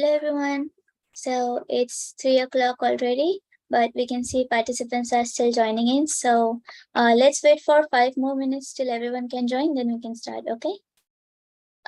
Hello everyone. So it's 3 o'clock already, but we can see participants are still joining in. So let's wait for 5 more minutes till everyone can join, then we can start, okay?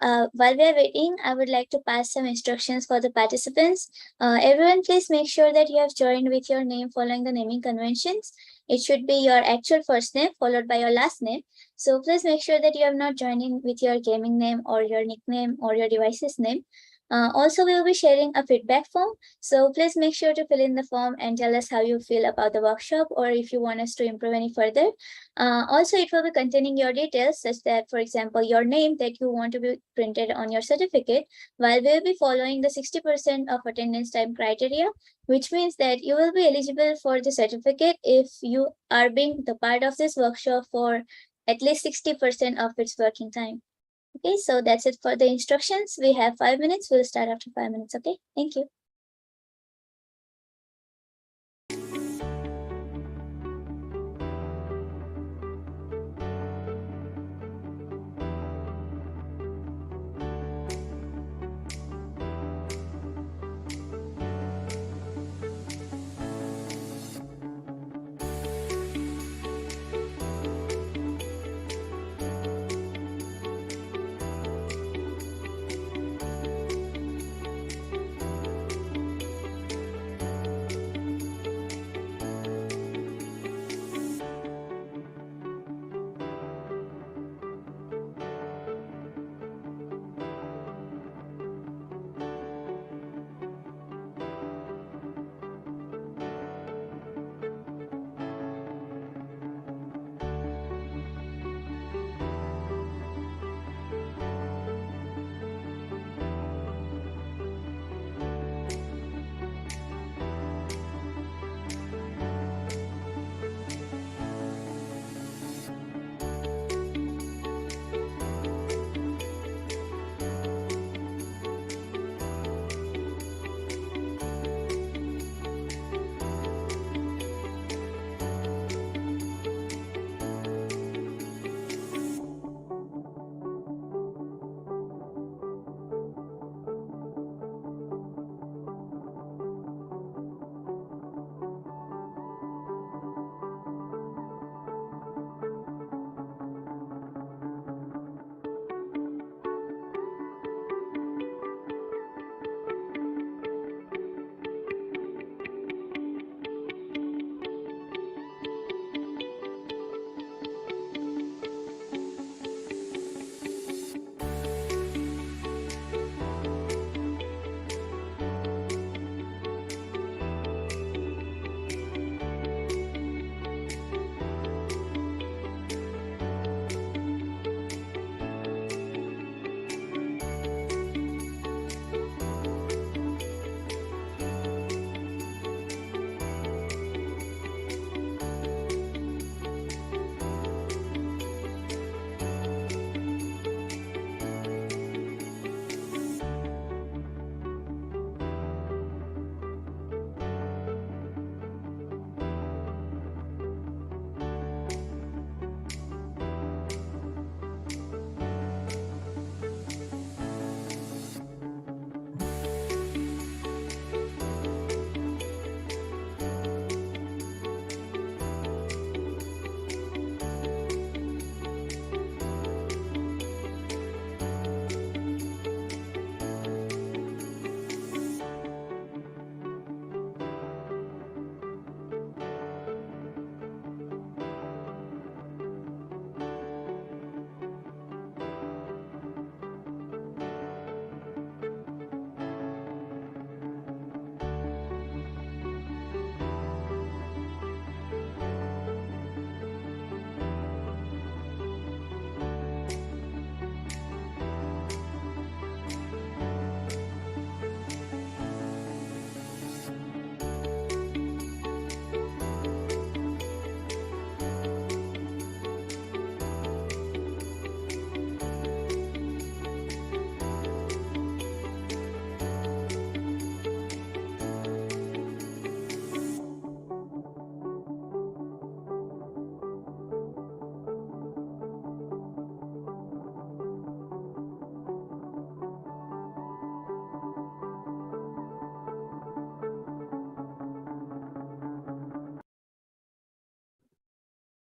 While we are waiting, I would like to pass some instructions for the participants. Everyone, please make sure that you have joined with your name following the naming conventions. It should be your actual first name followed by your last name. So please make sure that you have not joined in with your gaming name or your nickname or your device's name. Also, we will be sharing a feedback form. So please make sure to fill in the form and tell us how you feel about the workshop or if you want us to improve any further. Also, it will be containing your details such that, for example, your name that you want to be printed on your certificate, while we will be following the 60% of attendance time criteria, which means that you will be eligible for the certificate if you are being the part of this workshop for at least 60% of its working time. Okay, so that's it for the instructions. We have 5 minutes. We'll start after 5 minutes. Okay, thank you.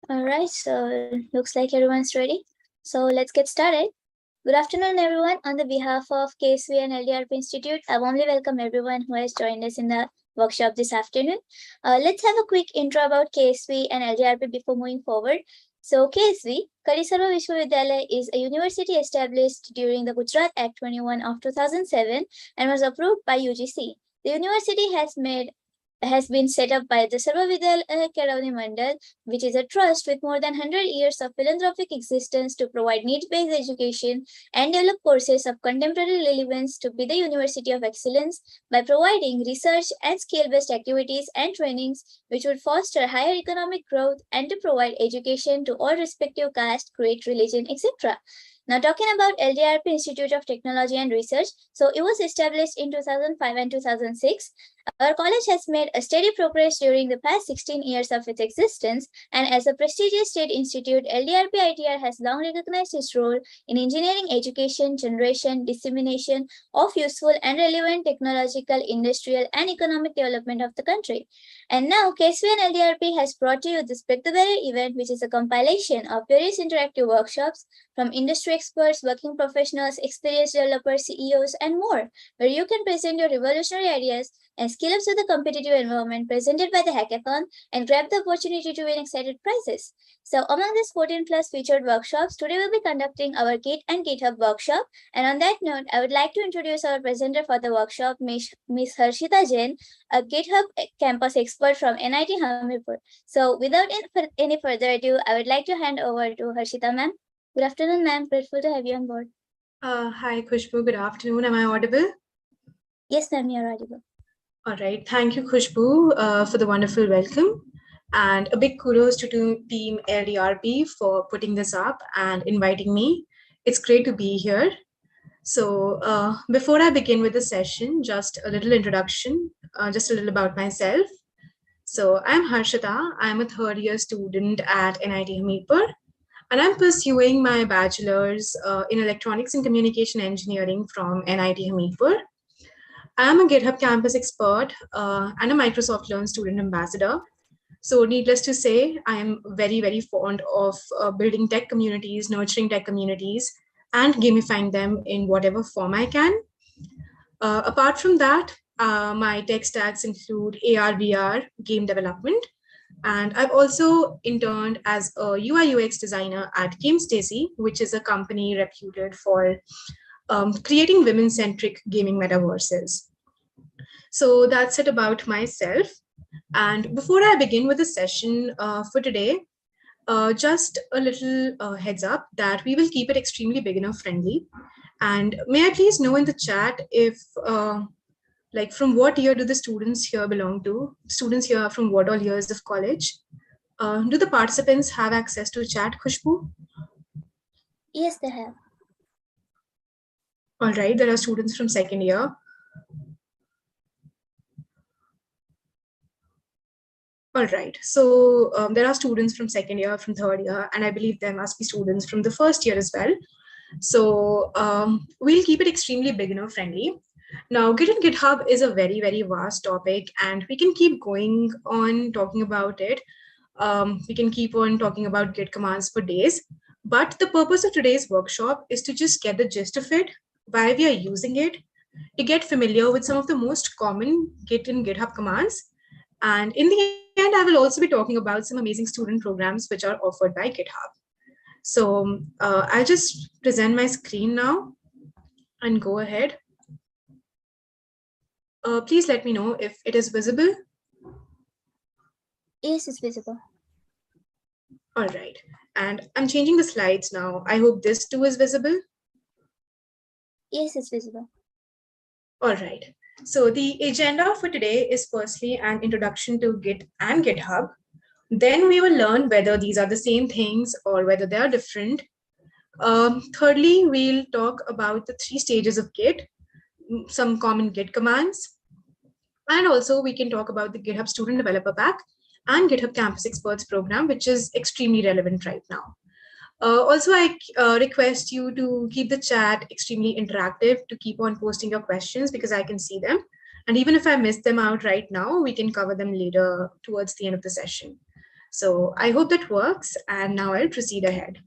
All right, so looks like everyone's ready. So let's get started. Good afternoon, everyone. On the behalf of KSV and LDRP Institute, I warmly welcome everyone who has joined us in the workshop this afternoon. Let's have a quick intro about KSV and LDRP before moving forward. So KSV, Karisarva Vishwavidyalaya, is a university established during the Gujarat Act 21 of 2007 and was approved by UGC. The university has been set up by the Sarva Vidyalaya Keravani Mandal, which is a trust with more than 100 years of philanthropic existence to provide needs-based education and develop courses of contemporary relevance to be the University of Excellence by providing research and skill-based activities and trainings which would foster higher economic growth and to provide education to all respective caste, creed, religion, etc. Now, talking about LDRP Institute of Technology and Research, so it was established in 2005 and 2006. Our college has made a steady progress during the past 16 years of its existence, and as a prestigious state institute, LDRP ITR has long recognized its role in engineering education, generation, dissemination of useful and relevant technological, industrial, and economic development of the country. And now, KSV and LDRP has brought to you the Spread the Barrier event, which is a compilation of various interactive workshops from industry experts, working professionals, experienced developers, CEOs, and more, where you can present your revolutionary ideas and skill ups to the competitive environment presented by the hackathon and grab the opportunity to win excited prizes. So, among these 14 plus featured workshops, today we'll be conducting our Git and GitHub workshop. And on that note, I would like to introduce our presenter for the workshop, Ms. Harshita Jain, a GitHub campus expert from NIT Hamirpur. So, without any further ado, I would like to hand over to Harshita ma'am. Good afternoon, ma'am. Grateful to have you on board. Hi, Khushbu. Good afternoon. Am I audible? Yes, ma'am, you're audible. All right. Thank you, Khushbu, for the wonderful welcome. And a big kudos to Team LDRP for putting this up and inviting me. It's great to be here. So before I begin with the session, just a little introduction, just a little about myself. So I'm Harshita. I'm a third-year student at NIT Hamirpur. And I'm pursuing my bachelor's in electronics and communication engineering from NIT Hamirpur. I'm a GitHub campus expert and a Microsoft Learn student ambassador. So needless to say, I am very, very fond of building tech communities, nurturing tech communities, and gamifying them in whatever form I can. Apart from that, my tech stacks include AR, VR, game development, and I've also interned as a UI UX designer at Game Stacy, which is a company reputed for creating women-centric gaming metaverses. So that's it about myself. And before I begin with the session for today, just a little heads up that we will keep it extremely beginner friendly. And may I please know in the chat if like from what year do the students here belong to? Students here from what all years of college? Do the participants have access to chat, Khushbu? Yes, they have. All right, there are students from second year. All right, so there are students from second year, from third year, and I believe there must be students from the first year as well. So we'll keep it extremely beginner friendly. Now, Git and GitHub is a very, very vast topic, and we can keep going on talking about it. We can keep on talking about Git commands for days. But the purpose of today's workshop is to just get the gist of it, why we are using it, to get familiar with some of the most common Git and GitHub commands. And in the end, I will also be talking about some amazing student programs which are offered by GitHub. So I'll just present my screen now and go ahead. Please let me know if it is visible. Yes, it's visible. All right. And I'm changing the slides now. I hope this too is visible. Yes, it's visible. All right. So the agenda for today is firstly an introduction to Git and GitHub. Then we will learn whether these are the same things or whether they are different. Thirdly, we'll talk about the 3 stages of Git, some common Git commands. And also we can talk about the GitHub Student Developer Pack and GitHub Campus Experts program, which is extremely relevant right now. Also, I request you to keep the chat extremely interactive, to keep on posting your questions because I can see them. And even if I miss them out right now, we can cover them later towards the end of the session. So I hope that works. And now I'll proceed ahead.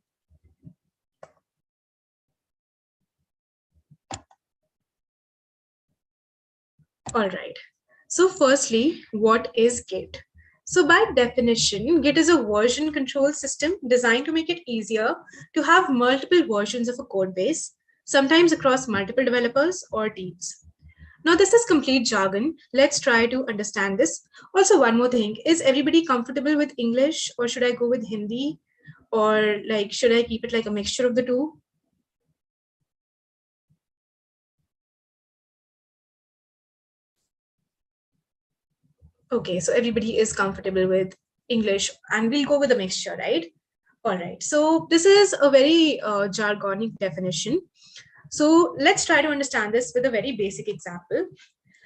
All right. So firstly, what is Git? So by definition, Git is a version control system designed to make it easier to have multiple versions of a code base, sometimes across multiple developers or teams. Now, this is complete jargon. Let's try to understand this. Also, one more thing, is everybody comfortable with English, or should I go with Hindi, or like should I keep it like a mixture of the two? Okay, so everybody is comfortable with English, and we'll go with a mixture, right? All right, so this is a very jargonic definition. So let's try to understand this with a very basic example.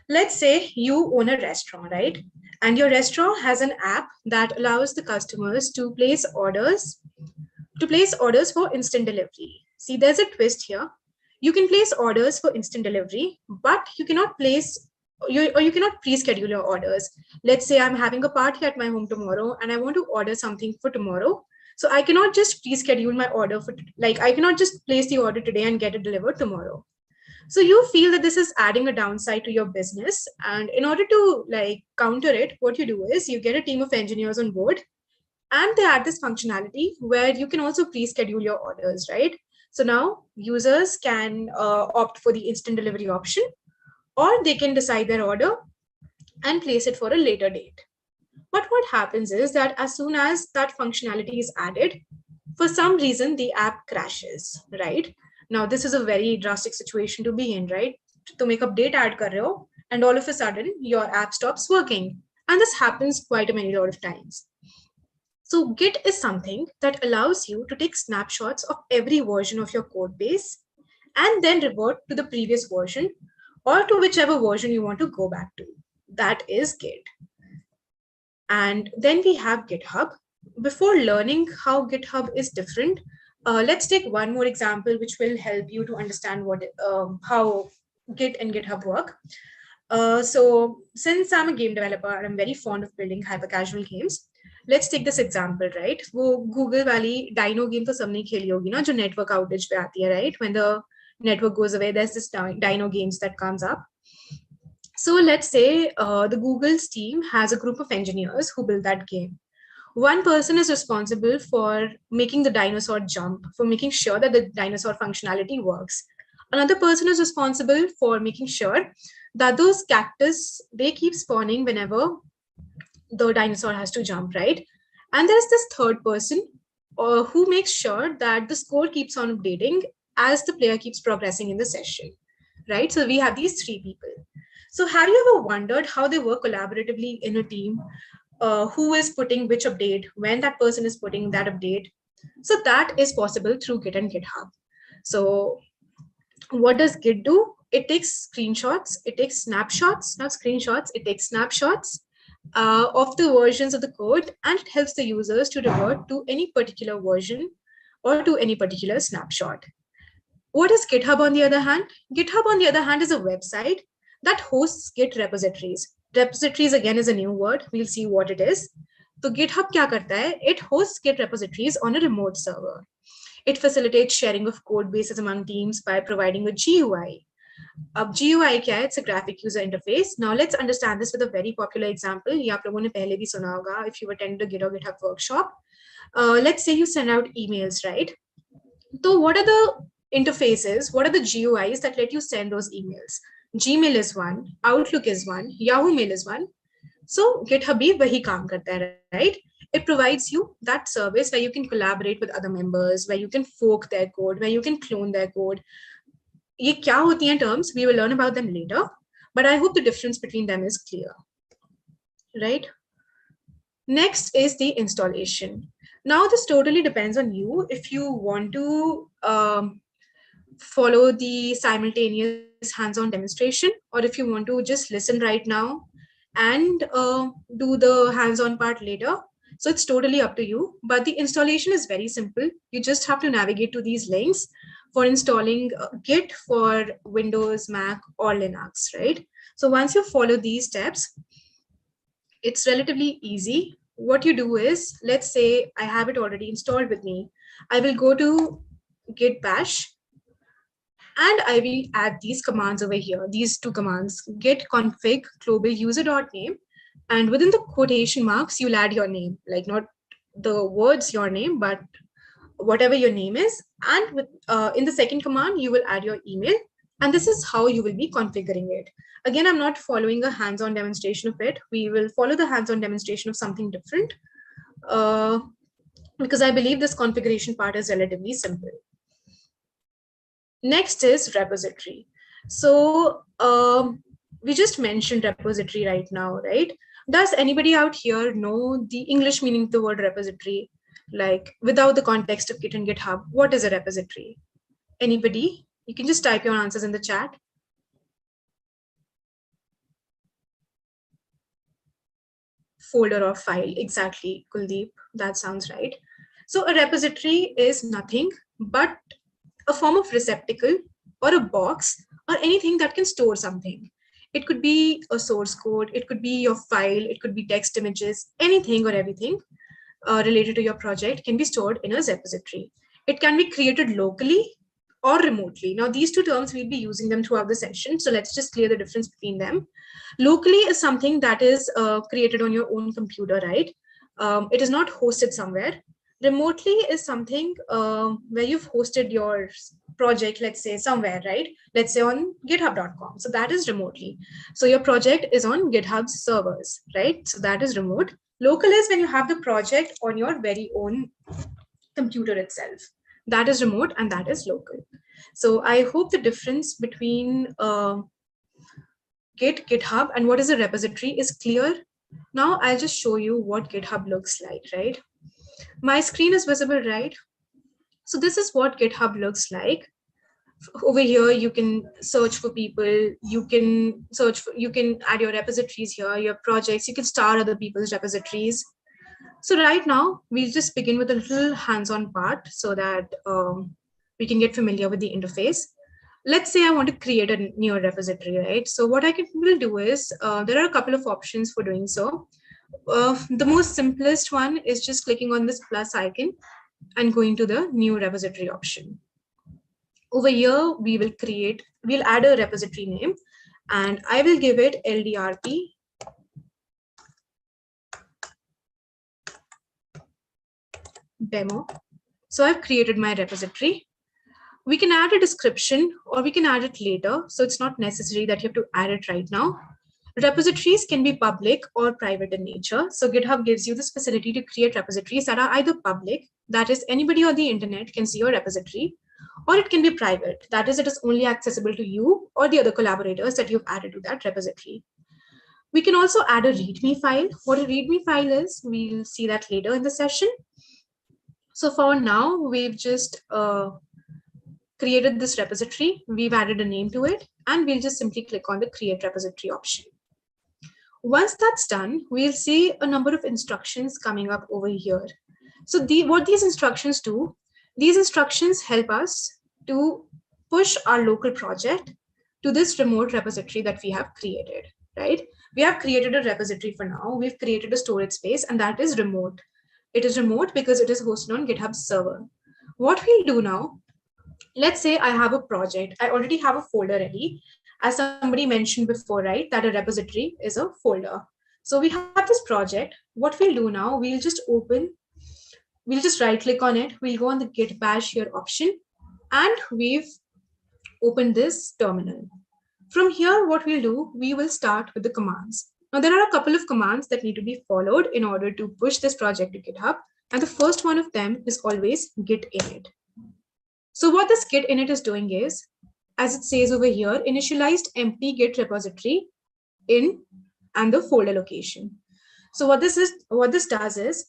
Let's say you own a restaurant, right? And your restaurant has an app that allows the customers to place orders for instant delivery. See, there's a twist here. You can place orders for instant delivery, but you cannot you cannot pre-schedule your orders. Let's say I'm having a party at my home tomorrow and I want to order something for tomorrow. So I cannot just pre-schedule my order for, like, I cannot just place the order today and get it delivered tomorrow. So you feel that this is adding a downside to your business. And in order to like counter it, what you do is you get a team of engineers on board, and they add this functionality where you can also pre-schedule your orders, right? So now users can opt for the instant delivery option, or they can decide their order and place it for a later date. But what happens is that as soon as that functionality is added, for some reason the app crashes, right? Now this is a very drastic situation to be in, right? To make update add kar rahe ho, and all of a sudden your app stops working. And this happens quite a many lot of times. So Git is something that allows you to take snapshots of every version of your code base and then revert to the previous version or to whichever version you want to go back to. That is Git. And then we have GitHub. Before learning how GitHub is different, let's take one more example which will help you to understand how Git and GitHub work. So since I'm a game developer and I'm very fond of building hyper casual games, let's take this example, right? वो Google वाली Dino game तो सबने खेली होगी ना, जो network outage पे आती है, right? When the network goes away, there's this Dino games that comes up. So let's say the Google's team has a group of engineers who build that game. One person is responsible for making the dinosaur jump, for making sure that the dinosaur functionality works. Another person is responsible for making sure that those cactus, they keep spawning whenever the dinosaur has to jump, right? And there's this third person who makes sure that the score keeps on updating as the player keeps progressing in the session, right? So we have these three people. So have you ever wondered how they work collaboratively in a team? Who is putting which update, when that person is putting that update? So that is possible through Git and GitHub. So what does Git do? It takes screenshots, it takes snapshots, not screenshots, it takes snapshots of the versions of the code, and it helps the users to revert to any particular version or to any particular snapshot. What is GitHub on the other hand? GitHub on the other hand is a website that hosts Git repositories. Repositories again is a new word. We'll see what it is. So GitHub क्या करता है? It hosts Git repositories on a remote server. It facilitates sharing of code bases among teams by providing a GUI. अब GUI क्या है? It's a graphic user interface. Now let's understand this with a very popular example. ये आप लोगों ने पहले भी सुना होगा if you attended a Git or GitHub workshop. Let's say you send out emails, right? So what are the interfaces? What are the GUIs that let you send those emails? Gmail is one, Outlook is one, Yahoo Mail is one. So GitHub bhi wahi kaam karta hai, right? It provides you that service where you can collaborate with other members, where you can fork their code, where you can clone their code. Ye kya hoti hain terms? We will learn about them later, but I hope the difference between them is clear, right? Next is the installation. Now this totally depends on you. If you want to follow the simultaneous hands-on demonstration, or if you want to just listen right now and do the hands-on part later. So it's totally up to you, but the installation is very simple. You just have to navigate to these links for installing Git for Windows, Mac, or Linux, right? So once you follow these steps, it's relatively easy. what you do is, let's say I have it already installed with me. I will go to git bash and I will add these commands over here, these two commands, git config global user.name, and within the quotation marks, you'll add your name, like not the words your name, but whatever your name is. And in the second command, you will add your email. And this is how you will be configuring it. Again, I'm not following a hands-on demonstration of it. We will follow the hands-on demonstration of something different because I believe this configuration part is relatively simple. Next is repository. So we just mentioned repository right now, right? Does anybody out here know the English meaning of the word repository? Like without the context of Git and GitHub, what is a repository? Anybody? You can just type your answers in the chat. Folder or file, exactly, Kuldeep, that sounds right. So a repository is nothing but a form of receptacle or a box or anything that can store something. It could be a source code, it could be your file, it could be text images, anything or everything related to your project can be stored in a repository. It can be created locally or remotely. Now, these two terms, we'll be using them throughout the session. So let's just clear the difference between them. Locally is something that is created on your own computer, right? It is not hosted somewhere. Remotely is something where you've hosted your project, let's say somewhere, right? Let's say on github.com. So that is remotely. So your project is on GitHub's servers, right? So that is remote. Local is when you have the project on your very own computer itself. That is remote and that is local. So I hope the difference between Git, GitHub, and what is a repository is clear. Now I'll just show you what GitHub looks like, right? My screen is visible, right? So this is what GitHub looks like. Over here, you can search for people, you can add your repositories here, your projects, you can star other people's repositories. So right now, we'll just begin with a little hands-on part so that we can get familiar with the interface. Let's say I want to create a new repository, right? So what will do is, there are a couple of options for doing so. The most simplest one is just clicking on this plus icon and going to the new repository option. Over here, we'll add a repository name and I will give it LDRP demo. So I've created my repository. We can add a description or we can add it later. So it's not necessary that you have to add it right now. Repositories can be public or private in nature. So GitHub gives you this facility to create repositories that are either public, that is anybody on the internet can see your repository, or it can be private, that is it is only accessible to you or the other collaborators that you've added to that repository. We can also add a README file. What a README file is, we'll see that later in the session. So for now, we've just created this repository, we've added a name to it, and we'll just simply click on the create repository option. Once that's done, we'll see a number of instructions coming up over here. So what these instructions do, these instructions help us to push our local project to this remote repository that we have created, right? We have created a repository for now. We've created a storage space and that is remote. It is remote because it is hosted on GitHub's server. What we'll do now, let's say I have a project. I already have a folder ready. As somebody mentioned before, right, that a repository is a folder. So we have this project. What we'll do now, we'll just right click on it. We'll go on the git bash here option and we've opened this terminal. From here, what we'll do, we will start with the commands. Now there are a couple of commands that need to be followed in order to push this project to GitHub. And the first one of them is always git init. So what this git init is doing is, as it says over here, initialized empty git repository in and the folder location. So what this does is,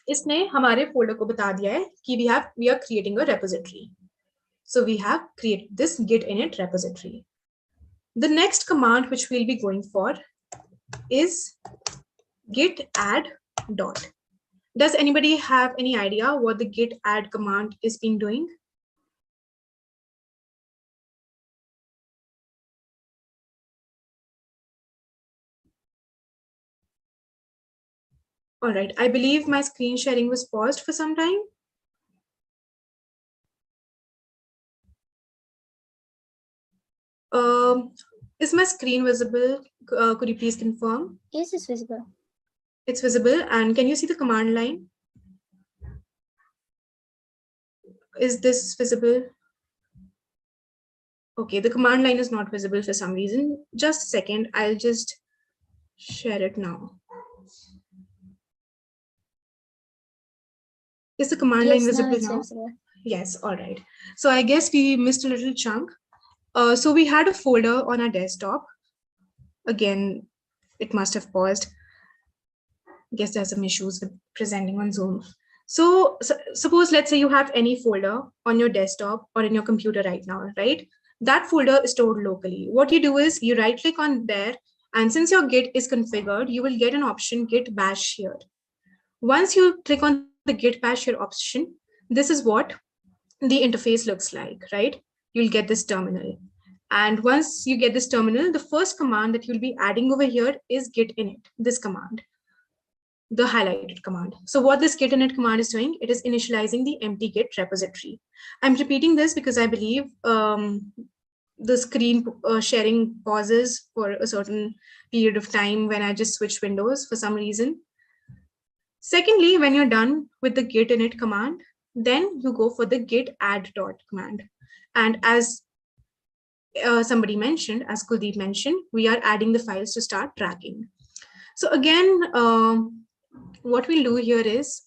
इसने हमारे folder को बता दिया है कि we are creating a repository. So we have created this git init repository. The next command which we'll be going for is git add dot. Does anybody have any idea what the git add command is being doing? All right, I believe my screen sharing was paused for some time. Is my screen visible? Could you please confirm? Yes, it's visible. It's visible. And can you see the command line? Is this visible? Okay, the command line is not visible for some reason. Just a second, I'll just share it now. Is the command line visible now? Visible. Yes, all right. So I guess we missed a little chunk. So we had a folder on our desktop. Again, it must have paused. I guess there's some issues with presenting on Zoom. So suppose, let's say you have any folder on your desktop or in your computer right now, right? That folder is stored locally. What you do is you right click on there, and since your Git is configured, you will get an option Git bash here. Once you click on the Git bash here option, this is what the interface looks like, right? You'll get this terminal. And once you get this terminal, the first command that you'll be adding over here is git init, this command, the highlighted command. So what this git init command is doing, it is initializing the empty git repository. I'm repeating this because I believe the screen sharing pauses for a certain period of time when I just switch windows for some reason. Secondly, when you're done with the git init command, then you go for the git add dot command. And as somebody mentioned, as Kuldeep mentioned, we are adding the files to start tracking. So again, what we'll do here is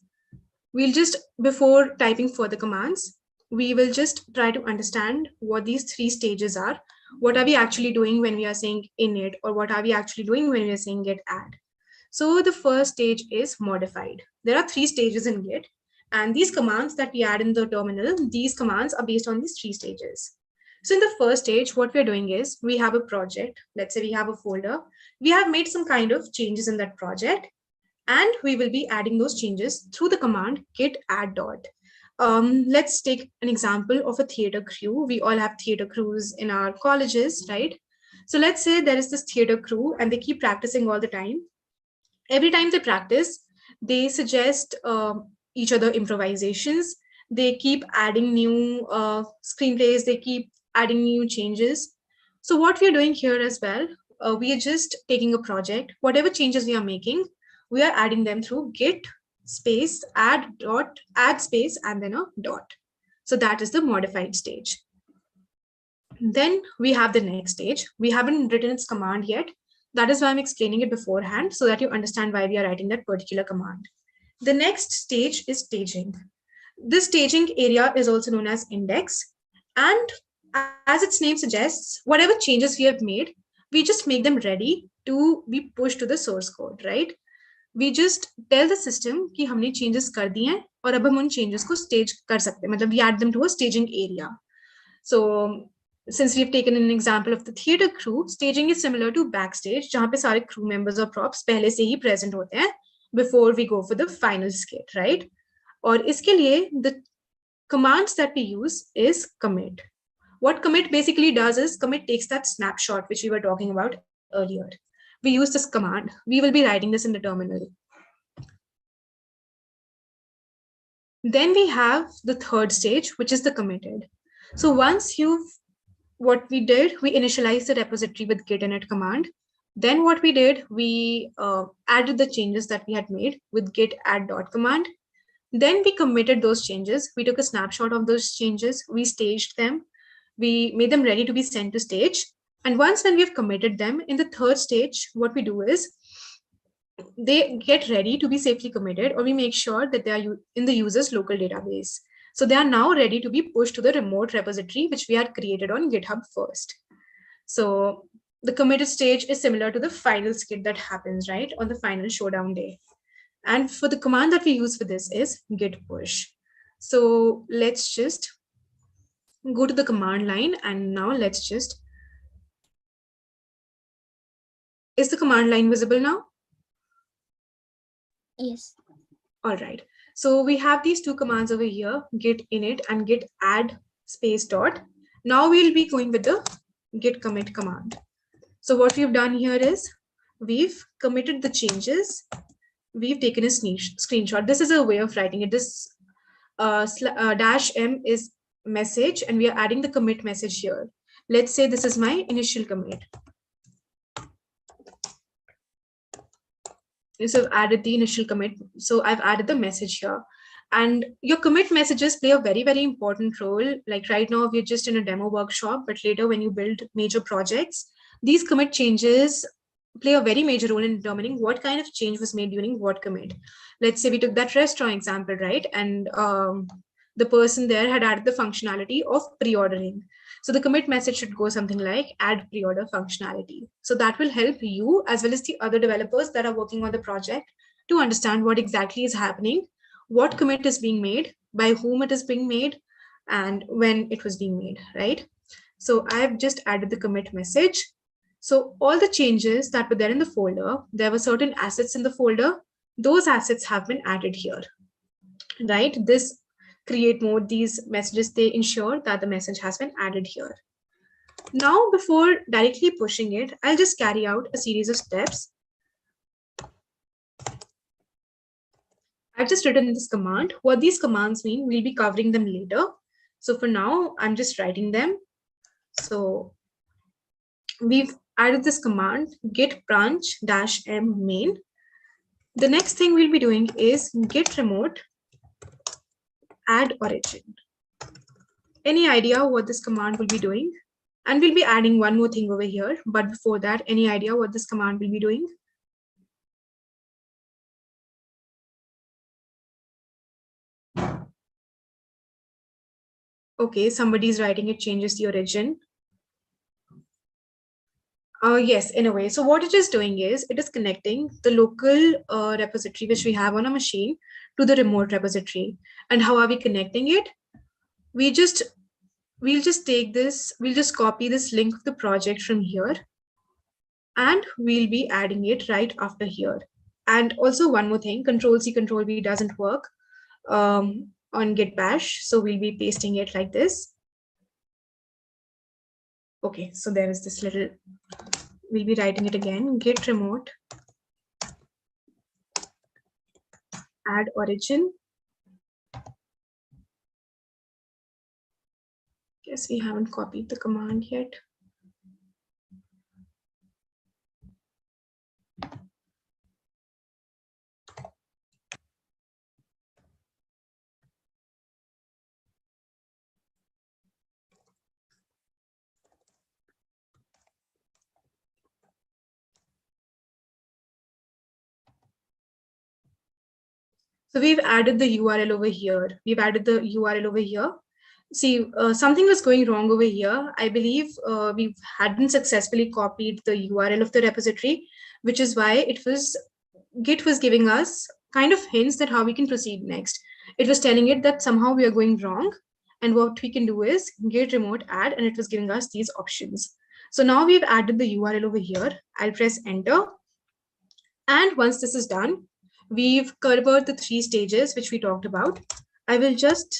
we'll just, before typing further commands, we will just try to understand what these three stages are. What are we actually doing when we are saying init, or what are we actually doing when we are saying git add? So the first stage is modified. There are three stages in Git, and these commands that we add in the terminal, these commands are based on these three stages. So in the first stage, what we're doing is we have a project. Let's say we have a folder. We have made some kind of changes in that project, and we will be adding those changes through the command git add dot. Let's take an example of a theater crew. We all have theater crews in our colleges, right? So let's say there is this theater crew and they keep practicing all the time. Every time they practice, they suggest each other improvisations. They keep adding new screenplays. They keep adding new changes. So what we are doing here as well, we are just taking a project, whatever changes we are making, we are adding them through git space add dot, add space, and then a dot. So that is the modified stage. Then we have the next stage. We haven't written its command yet. That is why I'm explaining it beforehand, so that you understand why we are writing that particular command. The next stage is staging. This staging area is also known as index. And as its name suggests, whatever changes we have made, we just make them ready to be pushed to the source code, right? We just tell the system कि हमने changes कर दिए हैं और अब हम उन changes को stage कर सकते हैं, मतलब we add them to a staging area. So since we've taken an example of the theater crew, staging is similar to backstage, जहाँ पे सारे crew members और props पहले से ही present होते हैं before we go for the final skit, right? और इसके लिए the commands that we use is commit. What commit basically does is commit takes that snapshot which we were talking about earlier. We use this command. We will be writing this in the terminal. Then we have the third stage, which is the committed. So once what we did, we initialized the repository with git init command. Then what we did, we added the changes that we had made with git add dot command. Then we committed those changes. We took a snapshot of those changes. We staged them. We made them ready to be sent to stage. And once when we've committed them, in the third stage, what we do is they get ready to be safely committed, or we make sure that they are in the user's local database. So they are now ready to be pushed to the remote repository, which we had created on GitHub first. So the committed stage is similar to the final skit that happens, right, on the final showdown day. And for the command that we use for this is git push. So let's just go to the command line, and now let's just, is the command line visible now? Yes. All right. So we have these two commands over here, git init and git add space dot. Now we'll be going with the git commit command. So what we've done here is we've committed the changes we've taken a screenshot. This is a way of writing it. This -m is message, and we are adding the commit message here. Let's say this is my initial commit. So I've added the initial commit. So I've added the message here. And your commit messages play a very, very important role. Like right now, we're just in a demo workshop, but later when you build major projects, these commit changes play a very major role in determining what kind of change was made during what commit. Let's say we took that restaurant example, right? And the person there had added the functionality of pre-ordering. So the commit message should go something like add pre-order functionality. So that will help you as well as the other developers that are working on the project to understand what exactly is happening, what commit is being made, by whom it is being made, and when it was being made, right? So I've just added the commit message. So all the changes that were there in the folder, there were certain assets in the folder. Those assets have been added here, right? This create mode, these messages, they ensure that the message has been added here. Now, before directly pushing it, I'll just carry out a series of steps. I've just written this command. What these commands mean, we'll be covering them later. So for now, I'm just writing them. So we've added this command, git branch -m main. The next thing we'll be doing is git remote add origin. Any idea what this command will be doing? And we'll be adding one more thing over here. But before that, any idea what this command will be doing? Okay, somebody's writing it changes the origin. Yes, in a way. So what it is doing is it is connecting the local repository which we have on a machine to the remote repository. And how are we connecting it? We'll just take this, we'll just copy this link of the project from here, and we'll be adding it right after here. And also one more thing, Control-C, Control-V doesn't work on Git Bash. So we'll be pasting it like this. Okay, so there is this little, we'll be writing it again, git remote add origin. Guess we haven't copied the command yet. So we've added the URL over here. We've added the URL over here. See, something was going wrong over here. I believe we hadn't successfully copied the URL of the repository, which is why Git was giving us kind of hints that how we can proceed next. It was telling it that somehow we are going wrong, and what we can do is git remote add, and it was giving us these options. So now we've added the URL over here. I'll press enter. And once this is done, we've covered the 3 stages which we talked about. I will just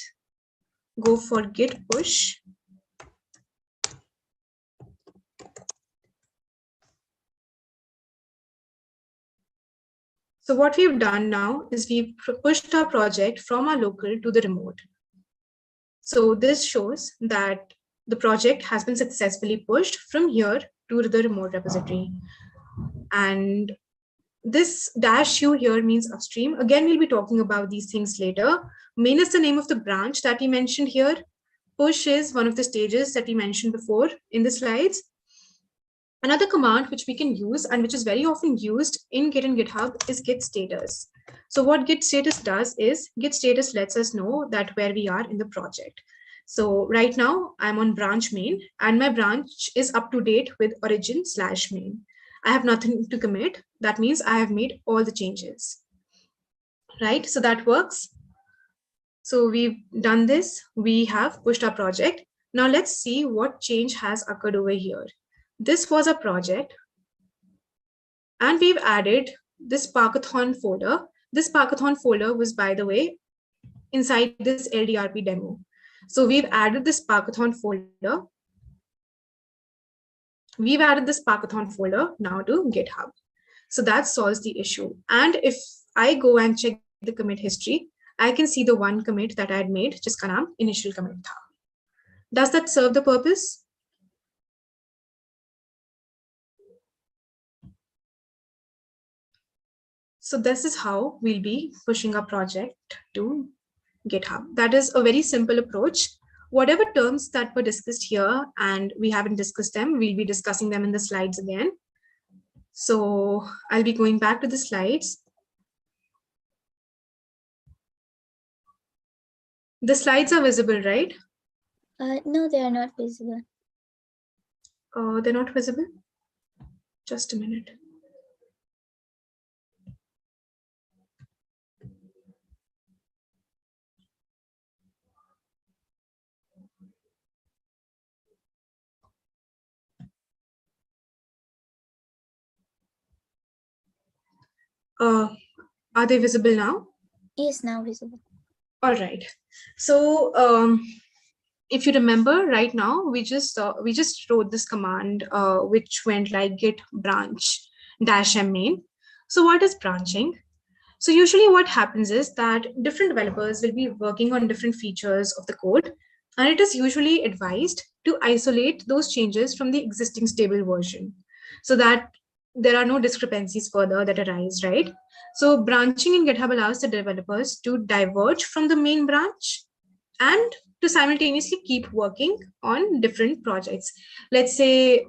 go for git push. So what we've done now is we've pushed our project from our local to the remote. So this shows that the project has been successfully pushed from here to the remote repository. And this -u here means upstream. Again, we'll be talking about these things later. Main is the name of the branch that we mentioned here. Push is one of the stages that we mentioned before in the slides. Another command which we can use and which is very often used in Git and GitHub is git status. So what git status does is git status lets us know that where we are in the project. So right now I'm on branch main, and my branch is up to date with origin/main. I have nothing to commit. That means I have made all the changes, right? So that works. So we've done this. We have pushed our project. Now let's see what change has occurred over here. This was a project, and we've added this Parkathon folder. This Parkathon folder was, by the way, inside this LDRP demo. So we've added this Parkathon folder. We've added this Parkathon folder now to GitHub. So that solves the issue. And if I go and check the commit history, I can see the one commit that I had made, jiska naam initial commit tha. Does that serve the purpose? So this is how we'll be pushing our project to GitHub. That is a very simple approach. Whatever terms that were discussed here and we haven't discussed them, we'll be discussing them in the slides again. So I'll be going back to the slides. The slides are visible, right? No, they are not visible. They're not visible? Just a minute. Are they visible now? Yes, now visible. All right. So if you remember right now, we just wrote this command which went like git branch -m main. So what is branching? So usually what happens is that different developers will be working on different features of the code, and it is usually advised to isolate those changes from the existing stable version so that there are no discrepancies further that arise, right? So branching in GitHub allows the developers to diverge from the main branch and to simultaneously keep working on different projects. Let's say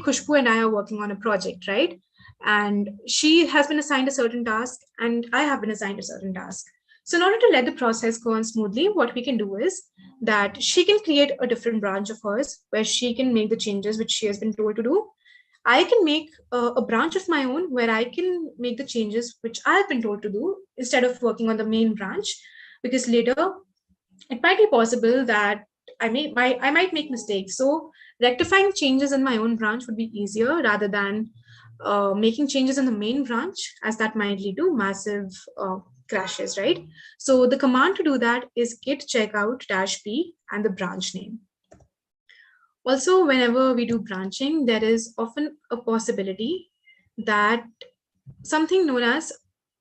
Khushbu and I are working on a project, right? And she has been assigned a certain task and I have been assigned a certain task. So in order to let the process go on smoothly, what we can do is that she can create a different branch of hers where she can make the changes which she has been told to do. I can make a branch of my own where I can make the changes which I've been told to do instead of working on the main branch, because later it might be possible that I might make mistakes. So rectifying changes in my own branch would be easier rather than making changes in the main branch, as that might lead to massive crashes, right? So the command to do that is git checkout -p and the branch name. Also, whenever we do branching, there is often a possibility that something known as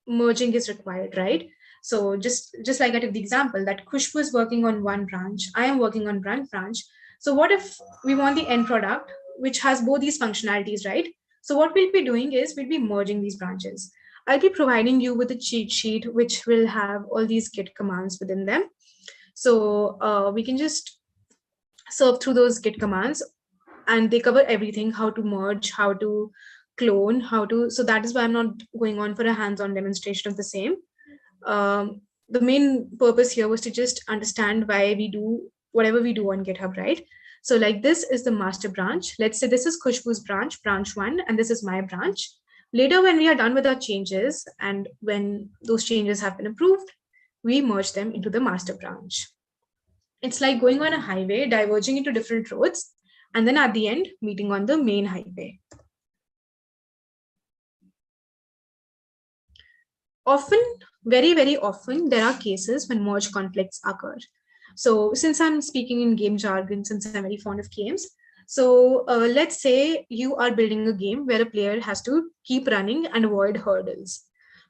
merging is required, right? So just like I took the example that Khushbu is working on one branch, I am working on branch. So what if we want the end product which has both these functionalities, right? So what we'll be doing is we'll be merging these branches. I'll be providing you with a cheat sheet which will have all these git commands within them. So we can just serve through those git commands, and they cover everything: how to merge, how to clone, how to. So that is why I'm not going on for a hands-on demonstration of the same. The main purpose here was to just understand why we do whatever we do on GitHub, right? So like this is the master branch. Let's say this is Khushbu's branch 1, and this is my branch. Later, when we are done with our changes and when those changes have been approved, we merge them into the master branch. It's like going on a highway, diverging into different roads, and then at the end, meeting on the main highway. Often, very, very often, there are cases when merge conflicts occur. So since I'm speaking in game jargon, since I'm very fond of games, so let's say you are building a game where a player has to keep running and avoid hurdles.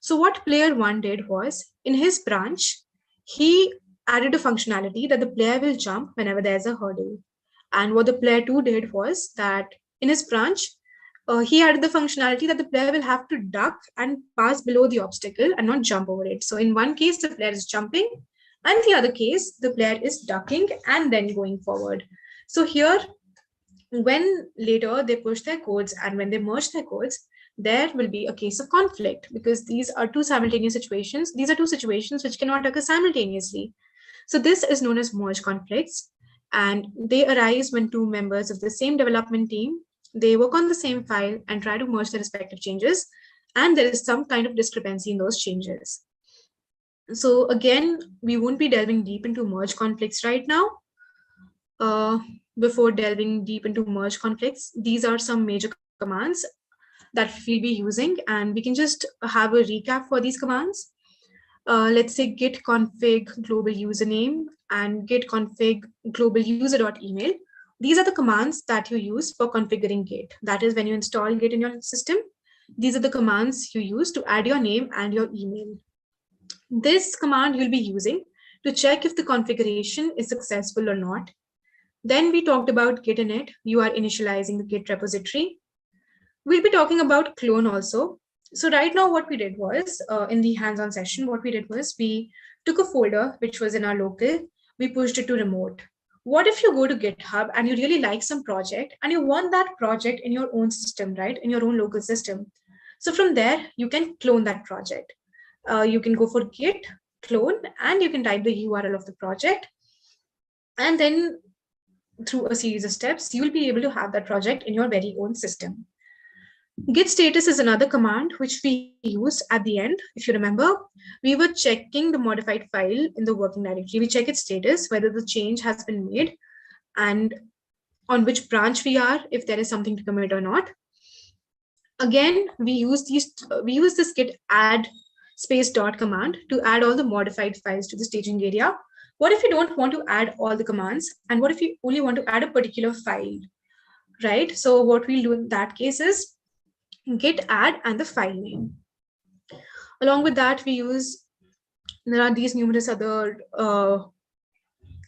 So what player 1 did was, in his branch, he added a functionality that the player will jump whenever there's a hurdle. And what the player 2 did was that in his branch, he added the functionality that the player will have to duck and pass below the obstacle and not jump over it. So in one case, the player is jumping, and the other case, the player is ducking and then going forward. So here, when later they push their codes and when they merge their codes, there will be a case of conflict, because these are two simultaneous situations. These are two situations which cannot occur simultaneously. So this is known as merge conflicts, and they arise when two members of the same development team, they work on the same file and try to merge their respective changes, and there is some kind of discrepancy in those changes. So again, we won't be delving deep into merge conflicts right now. Before delving deep into merge conflicts, these are some major commands that we'll be using, and we can just have a recap for these commands. Let's say git config global username and git config global user.email. These are the commands that you use for configuring Git. That is when you install Git in your system. These are the commands you use to add your name and your email. This command you'll be using to check if the configuration is successful or not. Then we talked about Git init. You are initializing the Git repository. We'll be talking about clone also. So right now what we did was, in the hands-on session, what we did was we took a folder which was in our local, we pushed it to remote. What if you go to GitHub and you really like some project and you want that project in your own system, right? In your own local system. So from there, you can clone that project. You can go for Git, clone, and you can type the URL of the project. And then through a series of steps, you will be able to have that project in your very own system. Git status is another command which we used at the end. If you remember, we were checking the modified file in the working directory. We check its status, whether the change has been made and on which branch we are, if there is something to commit or not. Again, we use this git add space dot command to add all the modified files to the staging area. What if you don't want to add all the commands? And what if you only want to add a particular file, right? So what we'll do in that case is git add and the file name. Along with that, there are these numerous other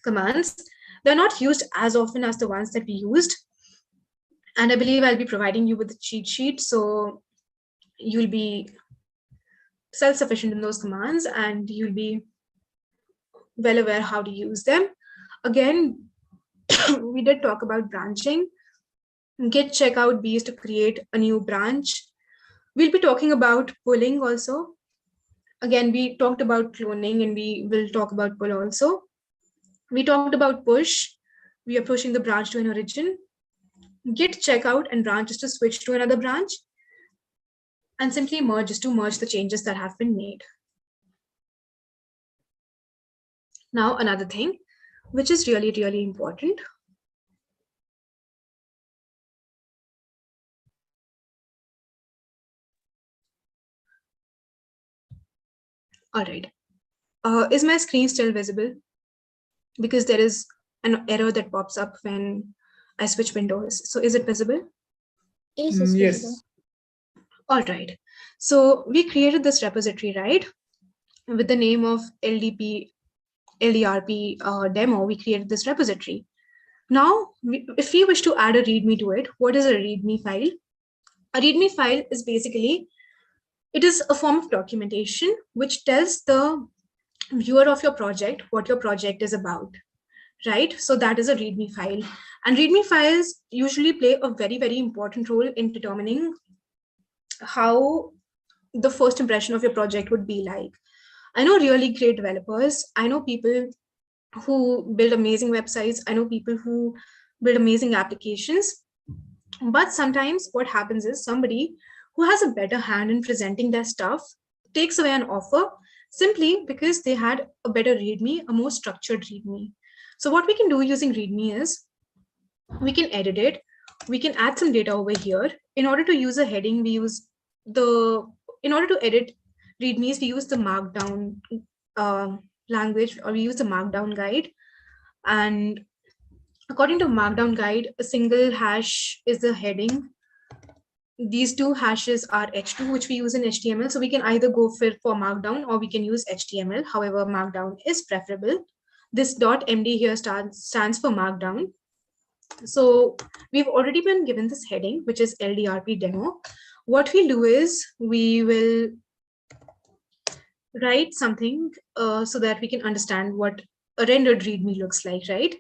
commands. They're not used as often as the ones that we used. And I believe I'll be providing you with a cheat sheet. So you'll be self-sufficient in those commands and you'll be well aware how to use them. Again, we did talk about branching. Git checkout B is to create a new branch. We'll be talking about pulling also. Again, we talked about cloning and we will talk about pull also. We talked about push. We are pushing the branch to an origin. Git checkout and branch is to switch to another branch. And simply merge is to merge the changes that have been made. Now, another thing, which is really, really important. All right. Is my screen still visible? Because there is an error that pops up when I switch windows. So is it visible? Yes, it's visible. All right. So we created this repository, right? With the name of LDRP demo, we created this repository. Now, if we wish to add a README to it, what is a README file? A README file is basically, it is a form of documentation which tells the viewer of your project what your project is about, right? So that is a README file. And README files usually play a very, very important role in determining how the first impression of your project would be like. I know really great developers. I know people who build amazing websites. I know people who build amazing applications. But sometimes what happens is somebody who has a better hand in presenting their stuff takes away an offer simply because they had a better README, a more structured README. So what we can do using README is we can edit it. We can add some data over here. In order to use a heading, in order to edit READMEs, we use the Markdown language, or we use the Markdown guide. And according to Markdown guide, a single hash is the heading. These two hashes are H2, which we use in HTML. So we can either go for Markdown or we can use HTML. However, Markdown is preferable. This .md here stands for Markdown. So we've already been given this heading, which is LDRP demo. What we'll do is we will write something so that we can understand what a rendered README looks like, right?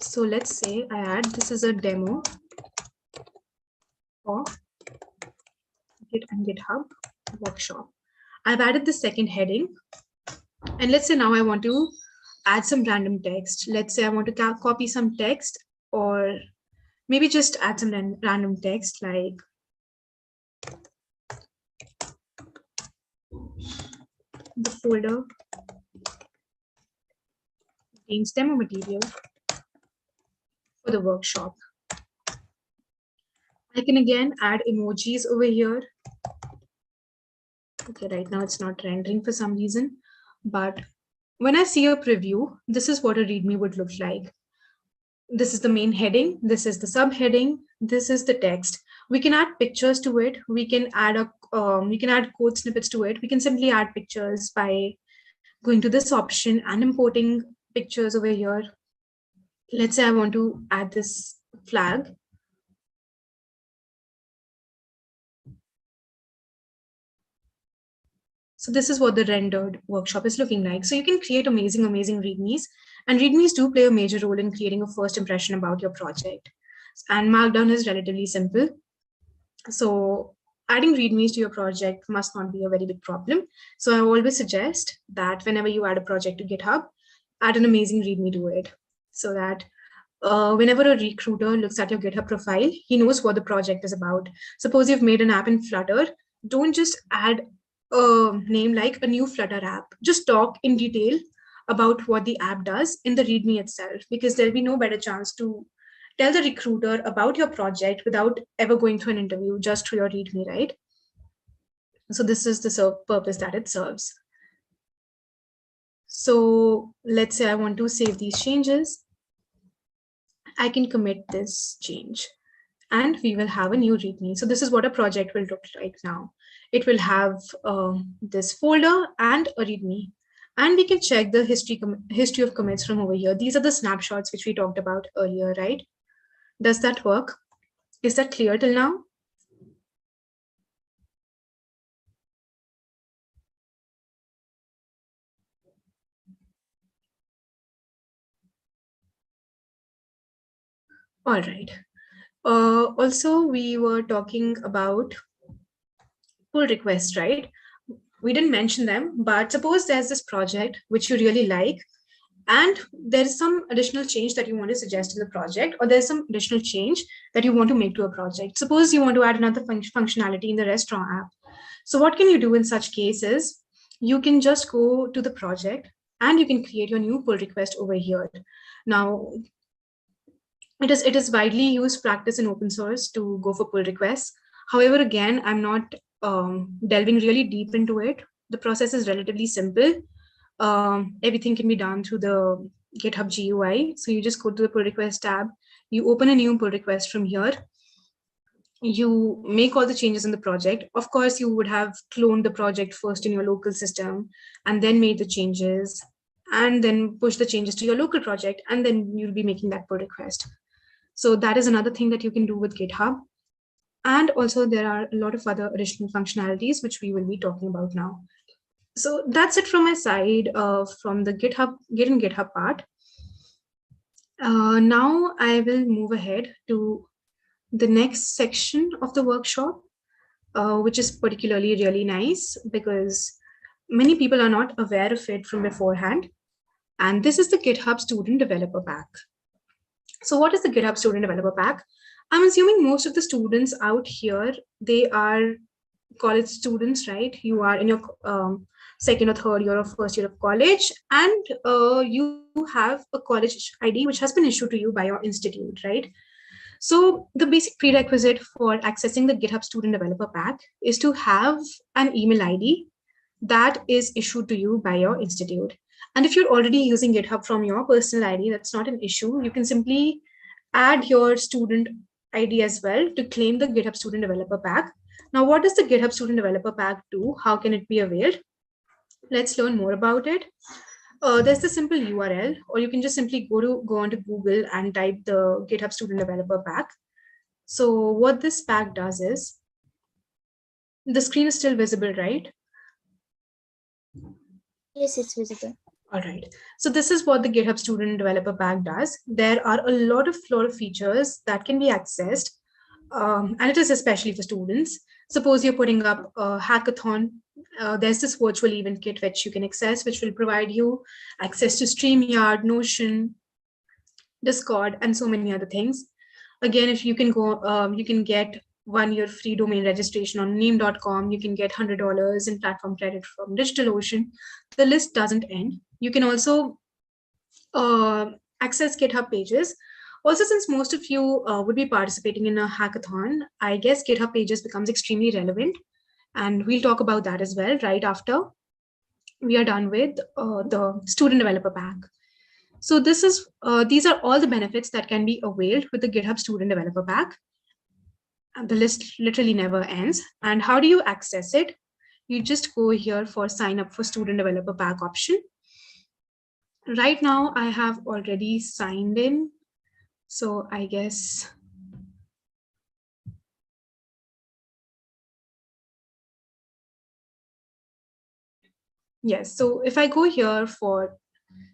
So let's say I add, this is a demo for Git and GitHub workshop. I've added the second heading. And let's say now I want to add some random text. Let's say I want to copy some text, or maybe just add some random text like the folder contains demo material for the workshop. I can again add emojis over here. Okay, right now it's not rendering for some reason, but when I see a preview, this is what a README would look like. This is the main heading. This is the subheading. This is the text. We can add pictures to it. We can add a you can add code snippets to it. We can simply add pictures by going to this option and importing pictures over here. Let's say I want to add this flag. So this is what the rendered workshop is looking like. So you can create amazing readmes, and readmes do play a major role in creating a first impression about your project. And Markdown is relatively simple. So adding readmes to your project must not be a very big problem. So I always suggest that whenever you add a project to GitHub, add an amazing readme to it, so that whenever a recruiter looks at your GitHub profile, he knows what the project is about. Suppose you've made an app in Flutter, don't just add a name like a new Flutter app. Just talk in detail about what the app does in the README itself, because there'll be no better chance to tell the recruiter about your project without ever going through an interview, just through your README, right? So this is the purpose that it serves. So let's say I want to save these changes. I can commit this change and we will have a new README. So this is what a project will look like now. It will have this folder and a README. And we can check the history of commits from over here. These are the snapshots which we talked about earlier, right? Does that work? Is that clear till now? All right. Also, we were talking about pull requests, right? We didn't mention them, but suppose there's this project which you really like, and there's some additional change that you want to suggest in the project, or there's some additional change that you want to make to a project. Suppose you want to add another functionality in the restaurant app. So what can you do in such cases? You can just go to the project and you can create your new pull request over here. Now, it is widely used practice in open source to go for pull requests. However, again, I'm not delving really deep into it. The process is relatively simple. Everything can be done through the GitHub GUI. So you just go to the pull request tab, you open a new pull request from here, you make all the changes in the project. Of course, you would have cloned the project first in your local system and then made the changes and then push the changes to your local project, and then you'll be making that pull request. So that is another thing that you can do with GitHub. And also there are a lot of other additional functionalities which we will be talking about now. So that's it from my side from the Git and GitHub part. Now I will move ahead to the next section of the workshop, which is particularly really nice because many people are not aware of it from beforehand. And this is the GitHub Student Developer Pack. So what is the GitHub Student Developer Pack? I'm assuming most of the students out here, they are college students, right? You are in your second or third year or first year of college, and you have a college ID which has been issued to you by your institute, right? So the basic prerequisite for accessing the GitHub Student Developer Pack is to have an email ID that is issued to you by your institute. And if you're already using GitHub from your personal ID, that's not an issue. You can simply add your student ID as well to claim the GitHub Student Developer Pack. Now, what does the GitHub Student Developer Pack do? How can it be availed? Let's learn more about it. There's the simple URL, or you can just simply go onto Google and type the GitHub Student Developer Pack. So what this pack does is, the screen is still visible, right? Yes, it's visible. All right. So this is what the GitHub Student Developer Pack does. There are a lot of features that can be accessed, and it is especially for students. Suppose you're putting up a hackathon. There's this virtual event kit which you can access, which will provide you access to StreamYard, Notion, Discord, and so many other things. Again, if you can go, you can get 1 year free domain registration on name.com. You can get $100 in platform credit from DigitalOcean. The list doesn't end. You can also access GitHub pages. Also, since most of you would be participating in a hackathon, I guess GitHub pages becomes extremely relevant. And we'll talk about that as well right after we are done with the Student Developer Pack. So these are all the benefits that can be availed with the GitHub Student Developer Pack. The list literally never ends. And how do you access it? You just go here for sign up for student developer pack option. Right now, I have already signed in. So I guess yes. So if I go here for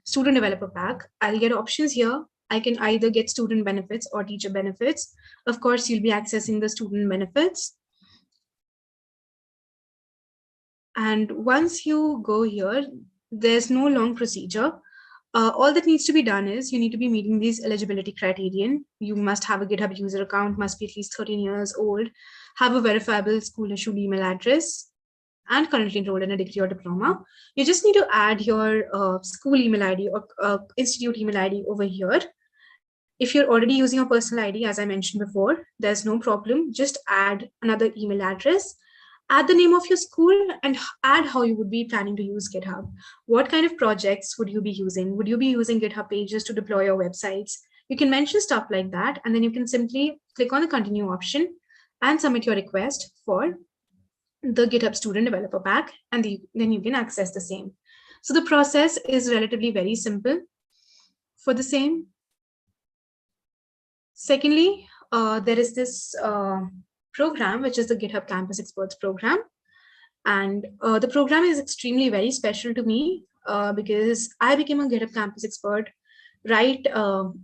student developer pack, I'll get options here. I can either get student benefits or teacher benefits. Of course, you'll be accessing the student benefits. And once you go here, there's no long procedure. All that needs to be done is you need to be meeting these eligibility criterion. You must have a GitHub user account, must be at least 13 years old, have a verifiable school issued email address, and currently enrolled in a degree or diploma. You just need to add your school email ID or institute email ID over here. If you're already using your personal ID, as I mentioned before, there's no problem. Just add another email address, add the name of your school, and add how you would be planning to use GitHub. What kind of projects would you be using? Would you be using GitHub pages to deploy your websites? You can mention stuff like that, and then you can simply click on the continue option and submit your request for the GitHub student developer pack, and then you can access the same. So the process is relatively very simple for the same. Secondly, there is this program, which is the GitHub Campus Experts program. And the program is extremely very special to me because I became a GitHub Campus expert right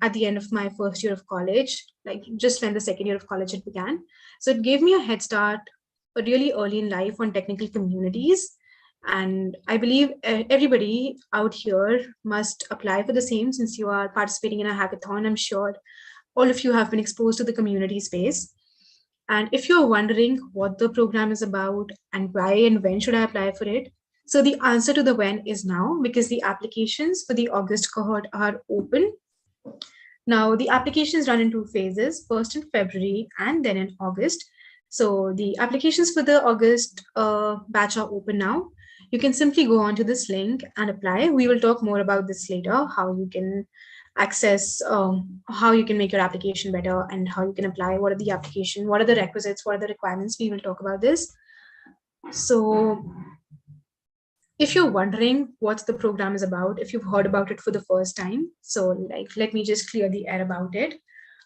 at the end of my first year of college, like just when the second year of college it began. So it gave me a head start really early in life on technical communities. And I believe everybody out here must apply for the same. Since you are participating in a hackathon, I'm sure all of you have been exposed to the community space. And if you're wondering what the program is about and why and when should I apply for it, so the answer to the when is now, because the applications for the August cohort are open. Now, the applications run in two phases, first in February and then in August. So the applications for the August batch are open now. You can simply go onto this link and apply. We will talk more about this later, how you can access, how you can make your application better and how you can apply, what are the application, what are the requisites, what are the requirements. We will talk about this. So if you're wondering what the program is about, if you've heard about it for the first time, so like, let me just clear the air about it.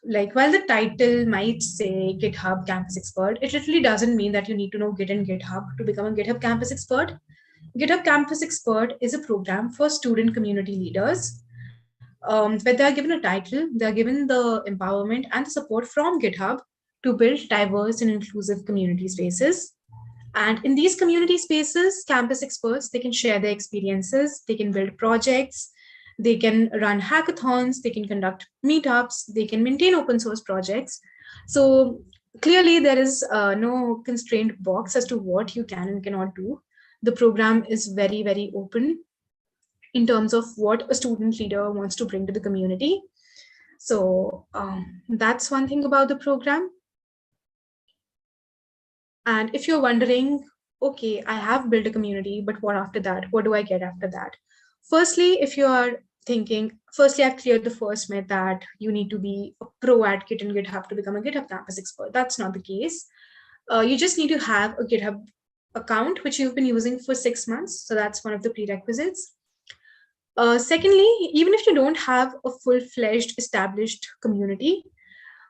Like, while the title might say GitHub Campus Expert, it literally doesn't mean that you need to know Git and GitHub to become a GitHub Campus Expert. GitHub Campus Expert is a program for student community leaders. Where they are given a title, they are given the empowerment and the support from GitHub to build diverse and inclusive community spaces. And in these community spaces, campus experts, they can share their experiences, they can build projects, they can run hackathons, they can conduct meetups, they can maintain open source projects. So clearly there is no constrained box as to what you can and cannot do. The program is very, very open in terms of what a student leader wants to bring to the community. So that's one thing about the program. And if you're wondering, okay, I have built a community, but what after that? What do I get after that? Firstly, if you are thinking, firstly, I've cleared the first myth that you need to be a pro at Git and GitHub to become a GitHub Campus expert. That's not the case. You just need to have a GitHub account, which you've been using for 6 months. So that's one of the prerequisites. Secondly, even if you don't have a full-fledged established community,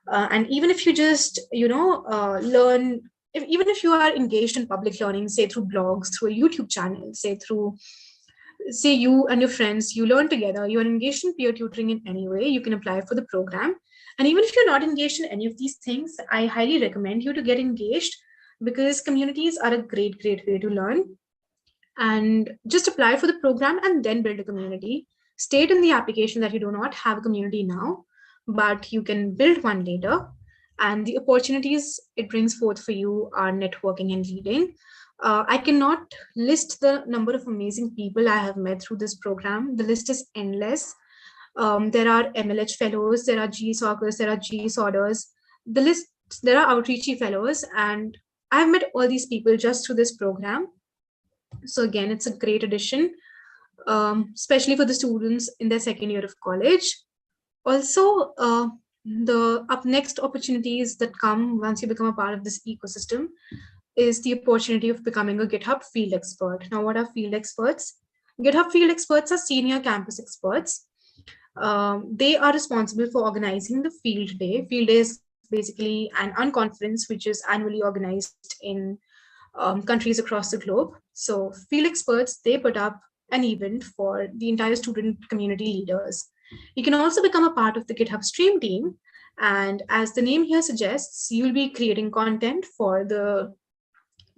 and even if you just, learn, even if you are engaged in public learning, say through blogs, through a YouTube channel, say you and your friends, you learn together, you are engaged in peer tutoring in any way, you can apply for the program. And even if you're not engaged in any of these things, I highly recommend you to get engaged, because communities are a great, great way to learn. And just apply for the program and then build a community. State in the application that you do not have a community now, but you can build one later. And the opportunities it brings forth for you are networking and leading. I cannot list the number of amazing people I have met through this program. The list is endless. There are MLH fellows, there are GSOCers, there are GSODers. There are outreachy fellows, and I've met all these people just through this program. So again, it's a great addition, especially for the students in their second year of college. Also, the next opportunities that come once you become a part of this ecosystem is the opportunity of becoming a GitHub field expert. Now, what are field experts? GitHub field experts are senior campus experts. They are responsible for organizing the field day. Field day is basically an unconference which is annually organized in countries across the globe. So field experts, they put up an event for the entire student community leaders. You can also become a part of the GitHub stream team. And as the name here suggests, you'll be creating content for the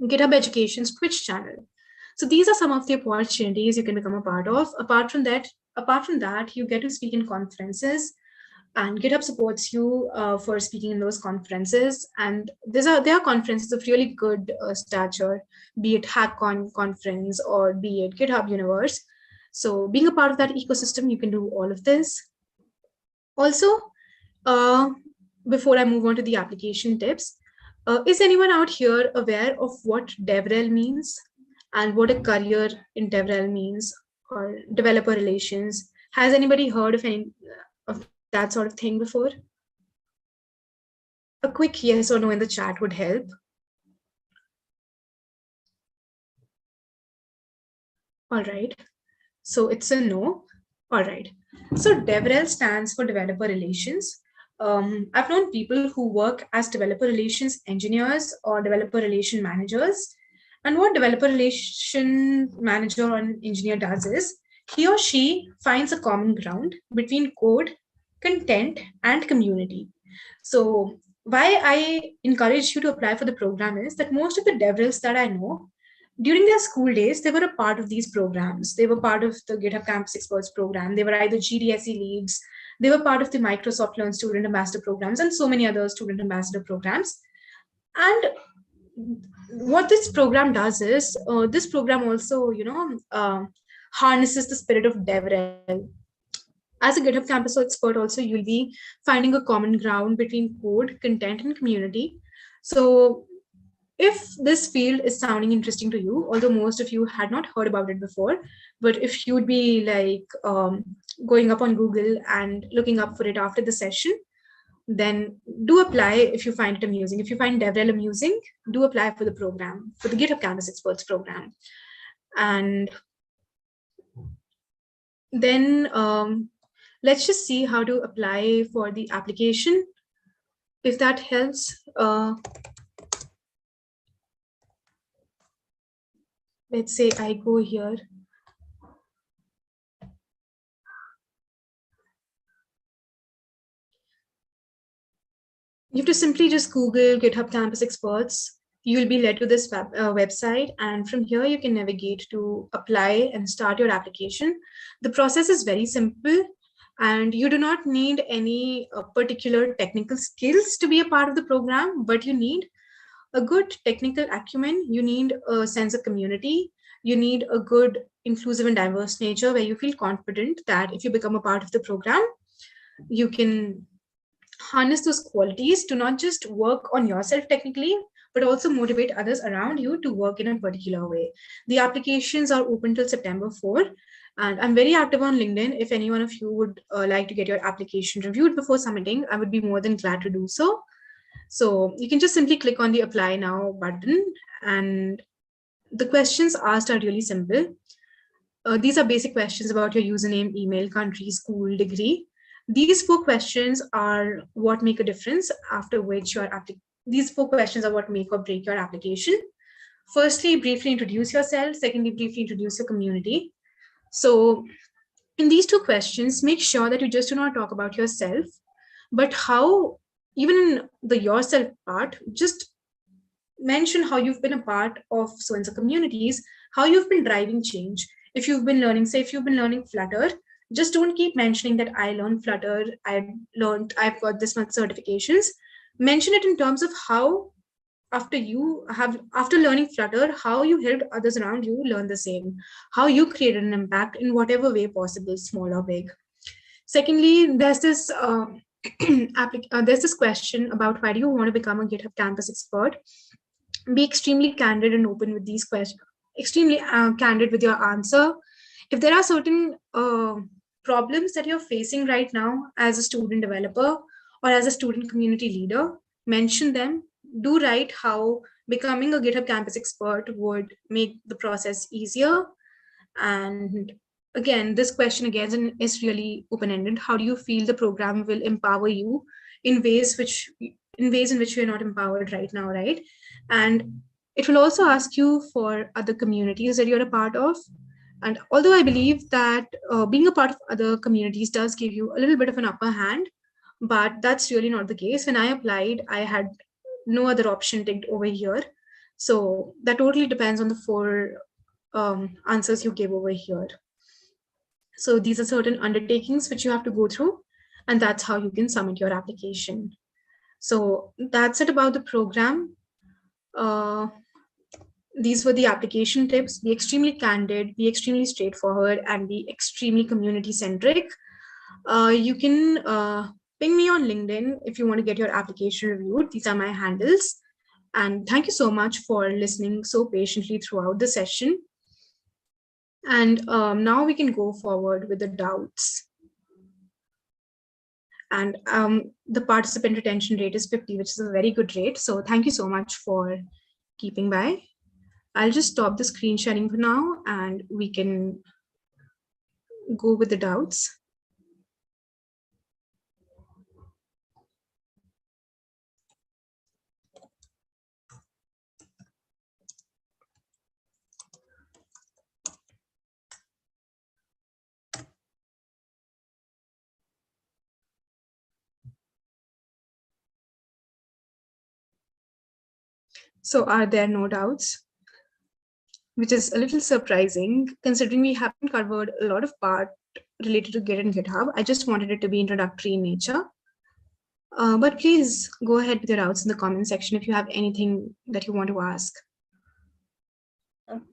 GitHub Education's Twitch channel. So these are some of the opportunities you can become a part of. Apart from that, you get to speak in conferences, and GitHub supports you for speaking in those conferences. And there are conferences of really good stature, be it HackCon conference or be it GitHub Universe. So being a part of that ecosystem, you can do all of this. Also, before I move on to the application tips, is anyone out here aware of what DevRel means and what a career in DevRel means, or developer relations? Has anybody heard of any of that sort of thing before? A quick yes or no in the chat would help. All right. So it's a no. All right. So DevRel stands for Developer Relations. I've known people who work as developer relations engineers or developer relation managers. And what developer relation manager or engineer does is he or she finds a common ground between code, content, and community. So why I encourage you to apply for the program is that most of the DevRels that I know, during their school days, they were a part of these programs. They were part of the GitHub Campus Experts program. They were either GDSE leads. They were part of the Microsoft Learn Student Ambassador programs and so many other student ambassador programs. And what this program does is, this program also, harnesses the spirit of DevRel. As a GitHub Campus expert, also, you'll be finding a common ground between code, content, and community. So if this field is sounding interesting to you, although most of you had not heard about it before, but if you'd be like going up on Google and looking up for it after the session, then do apply if you find it amusing. If you find DevRel amusing, do apply for the program, for the GitHub Campus Experts program. And then let's just see how to apply for the application, if that helps. Let's say I go here. You have to simply just Google GitHub Campus Experts. You'll be led to this website, and from here you can navigate to apply and start your application. The process is very simple, and you do not need any particular technical skills to be a part of the program, but you need a good technical acumen, you need a sense of community, you need a good inclusive and diverse nature where you feel confident that if you become a part of the program, you can harness those qualities to not just work on yourself technically, but also motivate others around you to work in a particular way. The applications are open till September 4, and I'm very active on LinkedIn. If any one of you would like to get your application reviewed before submitting, I would be more than glad to do so. So you can just simply click on the apply now button, and the questions asked are really simple. These are basic questions about your username, email, country, school, degree. These 4 questions are what make a difference, after which these 4 questions are what make or break your application. Firstly, briefly introduce yourself. Secondly, briefly introduce your community. So in these 2 questions, make sure that you just do not talk about yourself, but how, even in the yourself part, just mention how you've been a part of so-and-so communities, how you've been driving change. If you've been learning, say if you've been learning Flutter, just don't keep mentioning that I learned Flutter, I've got this much certifications. Mention it in terms of how, after learning Flutter, how you helped others around you learn the same, how you created an impact in whatever way possible, small or big. Secondly, there's this question about why do you want to become a GitHub Campus expert. Be extremely candid and open with these questions, extremely candid with your answer. If there are certain problems that you're facing right now as a student developer, or as a student community leader, mention them. Do write how becoming a GitHub Campus expert would make the process easier. And again, this question again is really open-ended. How do you feel the program will empower you in ways in which you're not empowered right now, right? And it will also ask you for other communities that you're a part of. And although I believe that being a part of other communities does give you a little bit of an upper hand, but that's really not the case. When I applied, I had no other option ticked over here. So that totally depends on the four answers you give over here. So these are certain undertakings which you have to go through, and that's how you can submit your application. So that's it about the program. These were the application tips. Be extremely candid, be extremely straightforward, and be extremely community centric. You can ping me on LinkedIn if you want to get your application reviewed. These are my handles. And thank you so much for listening so patiently throughout the session. And now we can go forward with the doubts. And the participant retention rate is 50, which is a very good rate. So thank you so much for keeping by. I'll just stop the screen sharing for now, and we can go with the doubts. So are there no doubts? Which is a little surprising considering we haven't covered a lot of part related to Git and GitHub. I just wanted it to be introductory in nature. But please go ahead with your doubts in the comment section if you have anything that you want to ask.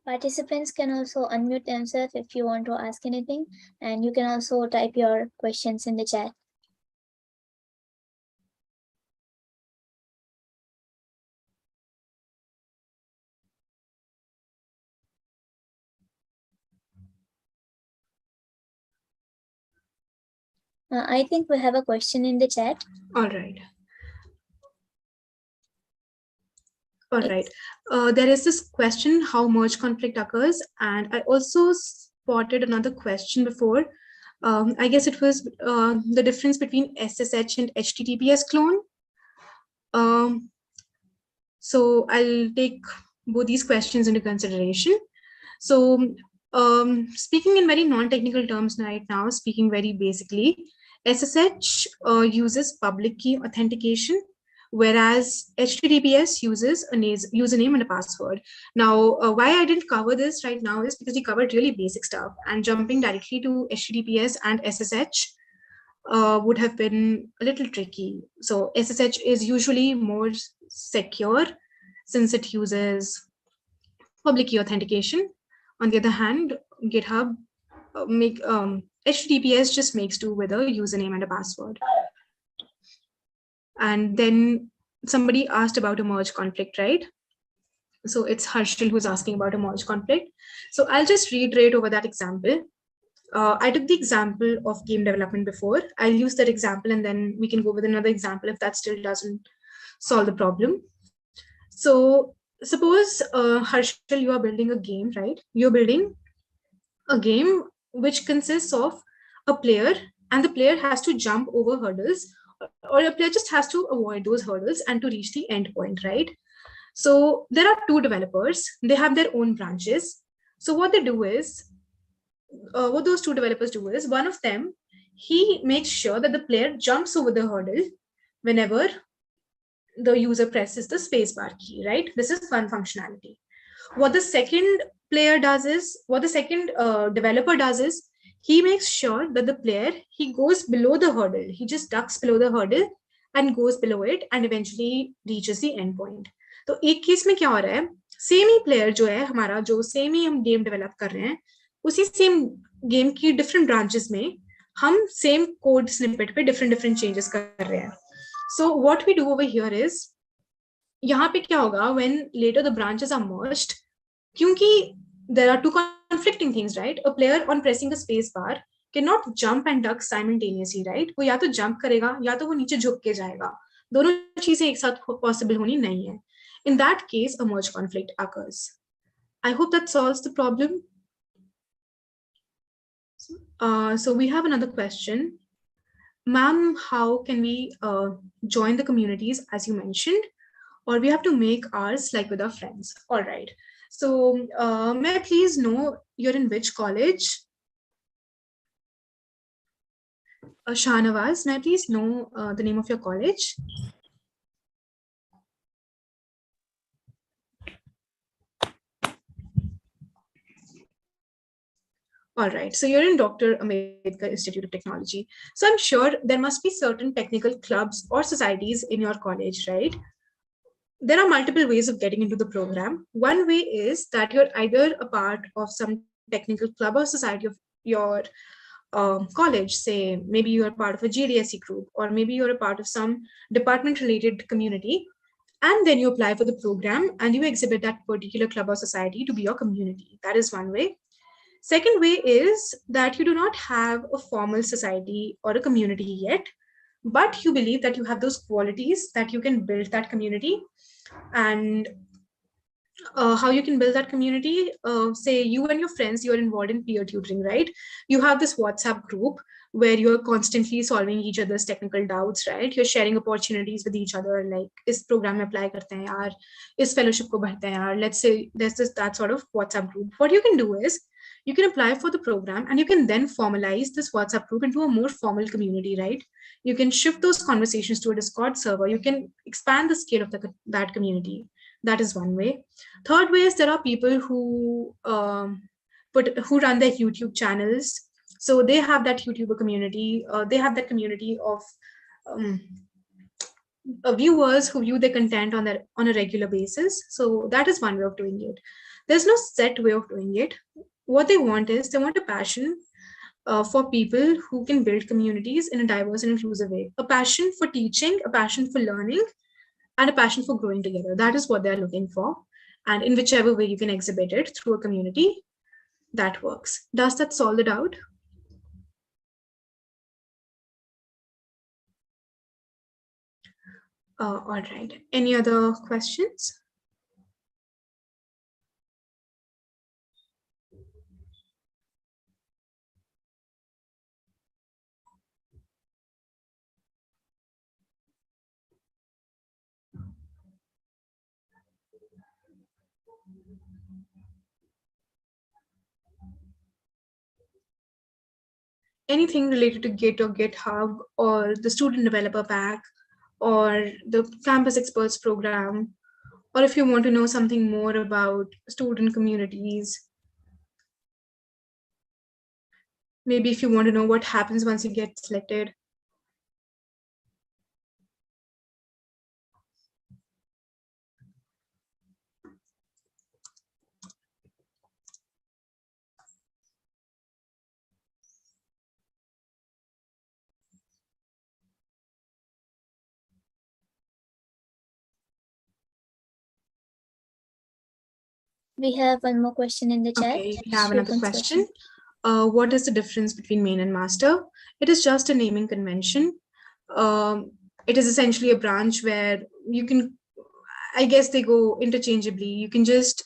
Participants can also unmute themselves if you want to ask anything, and you can also type your questions in the chat. I think we have a question in the chat. All right. All right. There is this question, how merge conflict occurs. And I also spotted another question before. I guess it was the difference between SSH and HTTPS clone. So I'll take both these questions into consideration. So speaking in very non-technical terms right now, speaking very basically, SSH uses public key authentication, whereas HTTPS uses a username and a password. Now, why I didn't cover this right now is because we covered really basic stuff, and jumping directly to HTTPS and SSH would have been a little tricky. So SSH is usually more secure since it uses public key authentication. On the other hand, GitHub HTTPS just makes do with a username and a password. And then somebody asked about a merge conflict, right? So it's Harshil who's asking about a merge conflict. So I'll just reiterate over that example. I took the example of game development before. I'll use that example and then we can go with another example if that still doesn't solve the problem. So suppose, Harshil, you are building a game, right? You're building a game which consists of a player, and the player has to jump over hurdles, or a player just has to avoid those hurdles and to reach the end point, right? So there are two developers. They have their own branches. So what they do is, what those two developers do is, one of them, he makes sure that the player jumps over the hurdle whenever the user presses the spacebar key, right? This is one functionality. What the second player does is, what the second developer does is, he makes sure that the player, he goes below the hurdle. He just ducks below the hurdle and goes below it and eventually reaches the end point. तो एक case में क्या हो रहा है, same ही player जो है हमारा, जो सेम ही हम गेम डेवलप कर रहे हैं, उसी सेम गेम की डिफरेंट ब्रांचेस में हम सेम कोड स्निपेट पे डिफरेंट चेंजेस कर रहे हैं. So what we do over here is, यहाँ पे क्या होगा, when later the branches are merged, क्योंकि there are two conflicting things, right? A player on pressing the space bar cannot jump and duck simultaneously, right? वो या तो jump करेगा या तो वो नीचे झुक के जाएगा. दोनों चीजें एक साथ possible होनी नहीं है. In that case, a merge conflict occurs. I hope that solves the problem. So we have another question. Ma'am, how can we join the communities as you mentioned? Or we have to make ours like with our friends? All right. So may I please know you're in which college? Shahnawaz, may I please know the name of your college? All right, so you're in Dr. Ambedkar Institute of Technology. So I'm sure there must be certain technical clubs or societies in your college, right? There are multiple ways of getting into the program. One way is that you're either a part of some technical club or society of your college, say maybe you're part of a GDSE group, or maybe you're a part of some department related community, and then you apply for the program and you exhibit that particular club or society to be your community. That is one way. Second way is that you do not have a formal society or a community yet, but you believe that you have those qualities that you can build that community. And how you can build that community, say you and your friends, you're involved in peer tutoring, right? You have this WhatsApp group where you're constantly solving each other's technical doubts, right? You're sharing opportunities with each other, like is program में apply करते हैं यार, इस fellowship को भरते हैं यार. Let's say there's this that sort of WhatsApp group. What you can do is you can apply for the program and you can then formalize this WhatsApp group into a more formal community, right? You can shift those conversations to a Discord server. You can expand the scale of that community. That is one way. Third way is there are people who run their YouTube channels. So they have that YouTuber community. They have that community of um, viewers who view their content on a regular basis. So that is one way of doing it. There's no set way of doing it. What they want is they want a passion for people who can build communities in a diverse and inclusive way. A passion for teaching, a passion for learning, and a passion for growing together. That is what they're looking for. And in whichever way you can exhibit it through a community, that works. Does that solve the doubt? All right. Any other questions? Anything related to Git or GitHub or the student developer pack or the campus experts program, or if you want to know something more about student communities, maybe if you want to know what happens once you get selected. We have one more question in the chat. Okay, we have another question. What is the difference between main and master? It is just a naming convention. It is essentially a branch where you can, I guess they go interchangeably. You can just,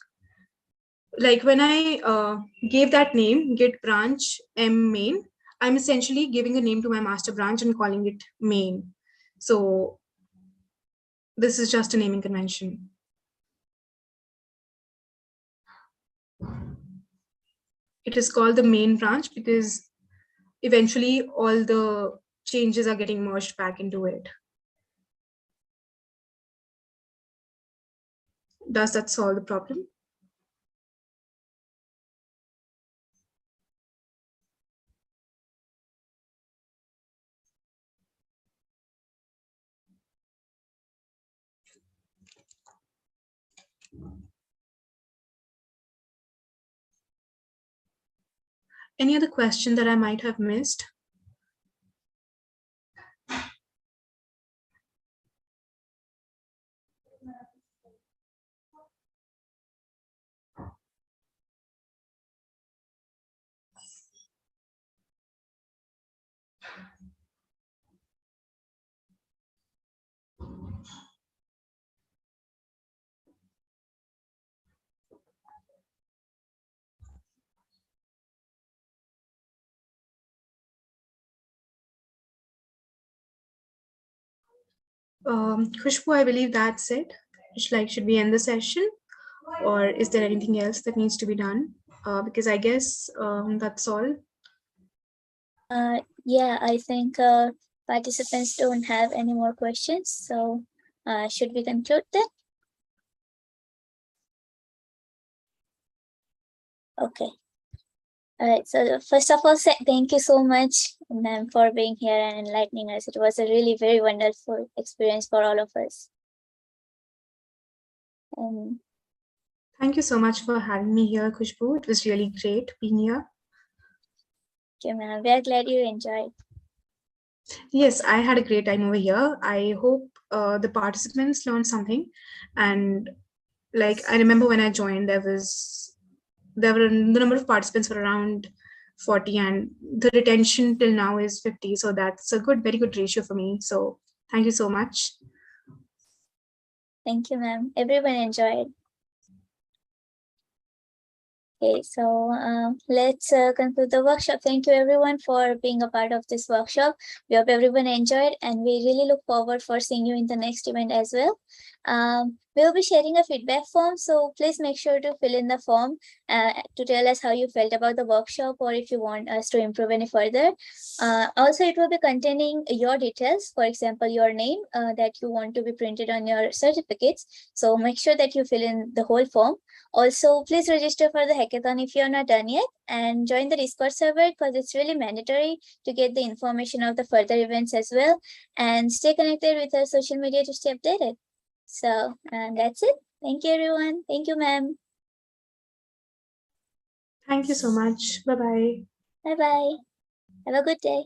like when I gave that name, Git branch M main, I'm essentially giving a name to my master branch and calling it main. So this is just a naming convention. It is called the main branch because eventually all the changes are getting merged back into it. Does that solve the problem? Any other question that I might have missed? Khushbu, I believe that's it. Should we end the session, or is there anything else that needs to be done? Because I guess that's all. Yeah, I think participants don't have any more questions. So should we conclude then? Okay. All right. So first of all, thank you so much, ma'am, for being here and enlightening us. It was a really very wonderful experience for all of us. Thank you so much for having me here, Khushbu. It was really great being here. Okay, ma'am. We are glad you enjoyed. Yes, I had a great time over here. I hope the participants learned something. And like I remember when I joined, there were the number of participants were around 40, and the retention till now is 50. So that's a very good ratio for me. So thank you so much. Thank you, ma'am. Everyone enjoyed. Okay, so let's conclude the workshop. Thank you everyone for being a part of this workshop. We hope everyone enjoyed, and we really look forward for seeing you in the next event as well. We'll be sharing a feedback form, so please make sure to fill in the form to tell us how you felt about the workshop, or if you want us to improve any further. Also, it will be containing your details, for example, your name that you want to be printed on your certificates. So make sure that you fill in the whole form. Also, please register for the hackathon if you're not done yet, and join the Discord server because it's really mandatory to get the information of the further events as well. And stay connected with our social media to stay updated. So that's it. Thank you, everyone. Thank you, ma'am. Thank you so much. Bye-bye. Bye-bye. Have a good day.